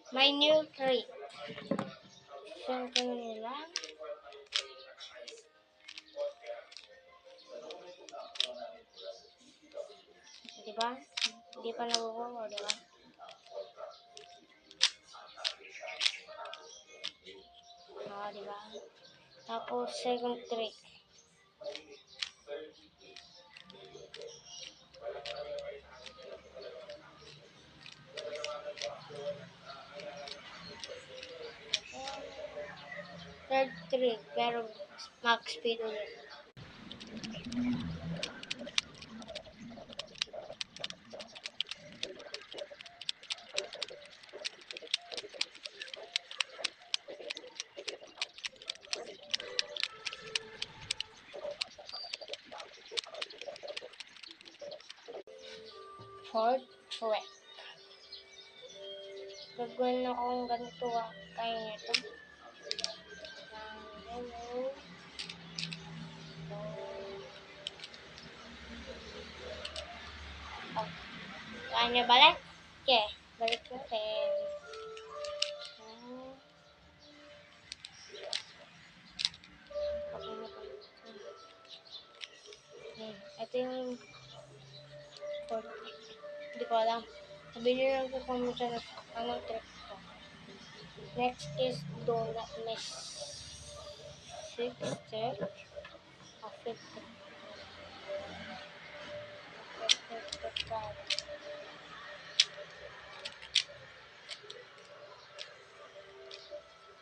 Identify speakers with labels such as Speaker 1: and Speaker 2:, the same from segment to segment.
Speaker 1: My new trick. Saan ko nila? Diba? Hindi pa nabubuo, diba? Diba? Tapos, second trick. Third trick, pero max speed ulit. Fourth trick. Gagawin na akong ganito kaya nito. Hello. Kaya niya balik? Okay, balik natin. Ito yung fourth trick. Hindi ko alam. Sabihin nyo lang sa comment na anong trick ko. Next is do not miss. Sixth trick. Fifth trick.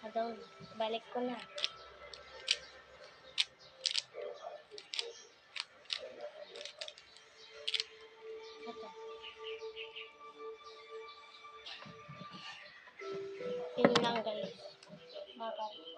Speaker 1: Adon, balik ko na. Ito. Yun lang guys. Bye-bye.